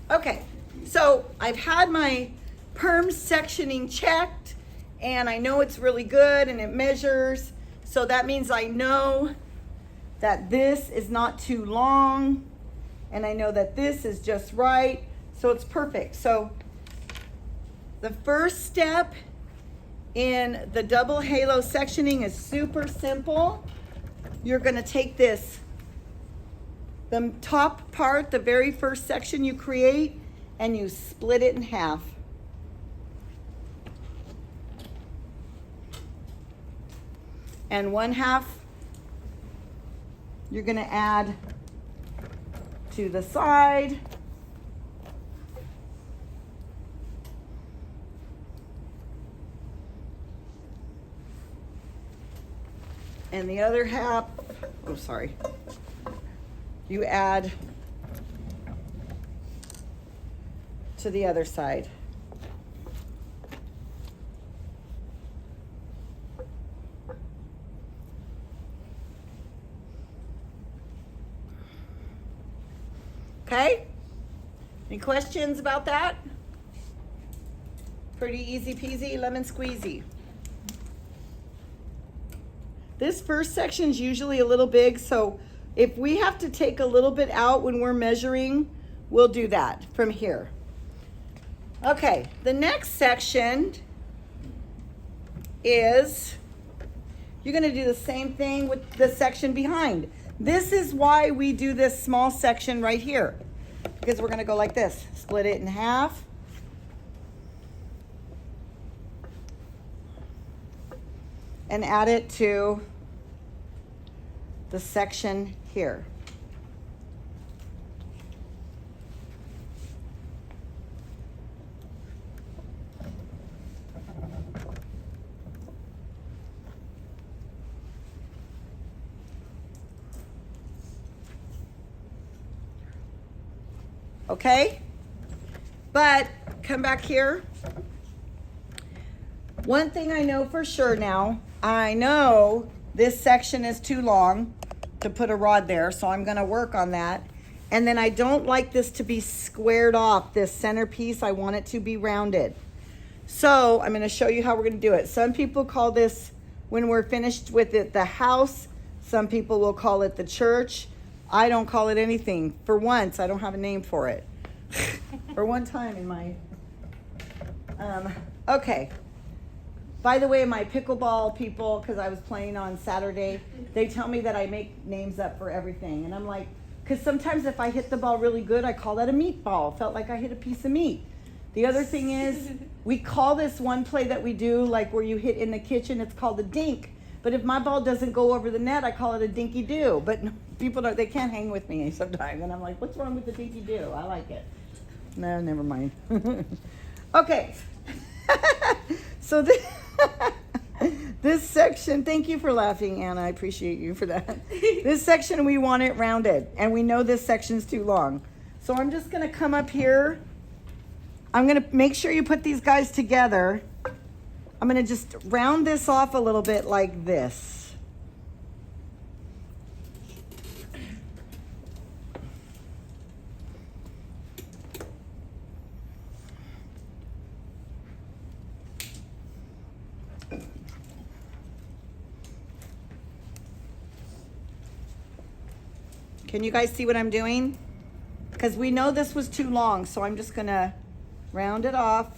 Okay, so I've had my perm sectioning checked and I know it's really good and it measures. So that means I know that this is not too long and I know that this is just right. So it's perfect. So the first step in the double halo sectioning is super simple. You're gonna take this, the top part, the very first section you create, and you split it in half. And one half you're gonna add to the side. And the other half, oh sorry, you add to the other side. Okay? Any questions about that? Pretty easy peasy, lemon squeezy. This first section is usually a little big, so if we have to take a little bit out when we're measuring, we'll do that from here. Okay, the next section is, you're gonna do the same thing with the section behind. This is why we do this small section right here, because we're gonna go like this, split it in half. And add it to the section here. Okay? But come back here. One thing I know for sure now, I know this section is too long to put a rod there, so I'm gonna work on that. And then I don't like this to be squared off, this centerpiece. I want it to be rounded. So I'm gonna show you how we're gonna do it. Some people call this, when we're finished with it, the house. Some people will call it the church. I don't call it anything. For once, I don't have a name for it. For one time in my, okay. By the way, my pickleball people, because I was playing on Saturday, they tell me that I make names up for everything. And I'm like, because sometimes if I hit the ball really good, I call that a meatball. Felt like I hit a piece of meat. The other thing is, we call this one play that we do, like where you hit in the kitchen, it's called a dink. But if my ball doesn't go over the net, I call it a dinky do. But people don't, they can't hang with me sometimes. And I'm like, what's wrong with the dinky do? I like it. No, never mind. Okay. So this section, thank you for laughing, Anna. I appreciate you for that. This section, we want it rounded. And we know this section's too long. So I'm just going to come up here. I'm going to make sure you put these guys together. I'm going to just round this off a little bit like this. Can you guys see what I'm doing? Because we know this was too long, so I'm just gonna round it off.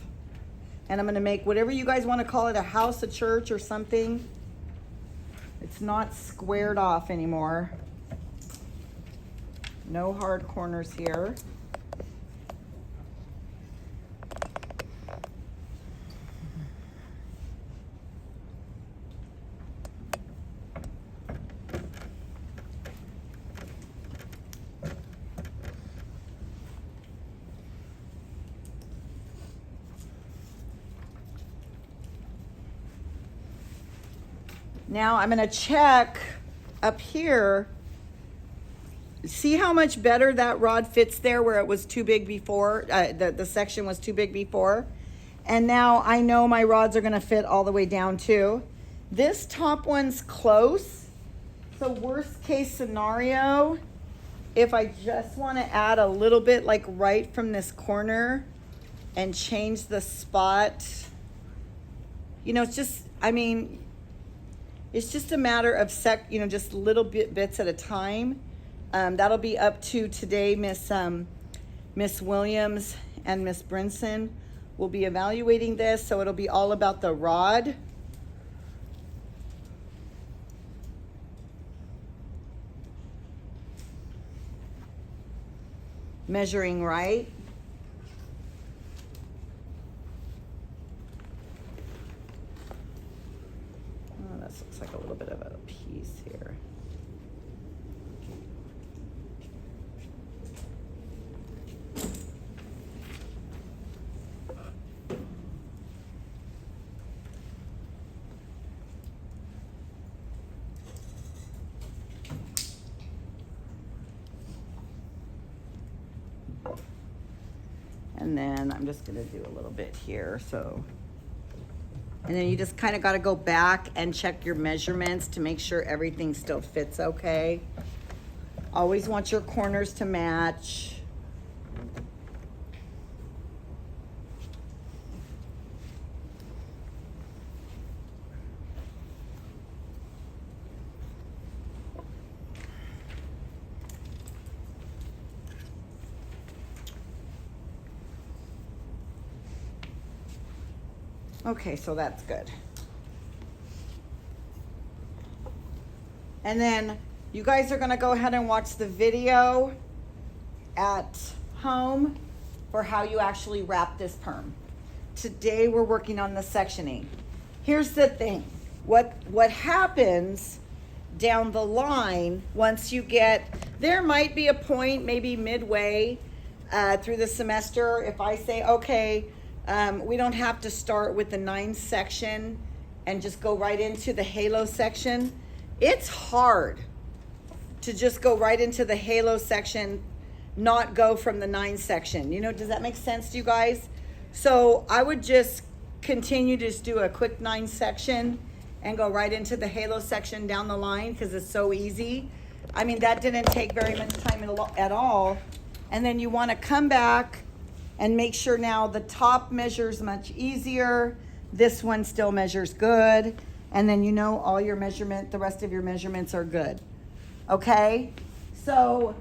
And I'm gonna make whatever you guys wanna call it, a house, a church, or something. It's not squared off anymore. No hard corners here. Now I'm going to check up here. See how much better that rod fits there where it was too big before, the section was too big before. And now I know my rods are going to fit all the way down too. This top one's close. So worst case scenario if I just want to add a little bit like right from this corner and change the spot, you know, it's just, I mean, it's just a matter of just little bits at a time. That'll be up to today. Miss Williams and Miss Brinson will be evaluating this, so it'll be all about the rod. Measuring right. Oh, this looks like a little bit of a piece here. And then I'm just gonna do a little bit here, so. And then you just kind of gotta go back and check your measurements to make sure everything still fits okay. Always want your corners to match. Okay, so that's good. And then you guys are gonna go ahead and watch the video at home for how you actually wrap this perm. Today we're working on the sectioning. Here's the thing, what happens down the line once you get, there might be a point maybe midway through the semester if I say, okay, we don't have to start with the 9 section and just go right into the halo section. It's hard to just go right into the halo section, not go from the 9 section. You know, does that make sense to you guys? So I would just continue to just do a quick 9 section and go right into the halo section down the line because it's so easy. I mean, that didn't take very much time at all. And then you want to come back and make sure now the top measures much easier. This one still measures good. And then you know all your the rest of your measurements are good. Okay? So,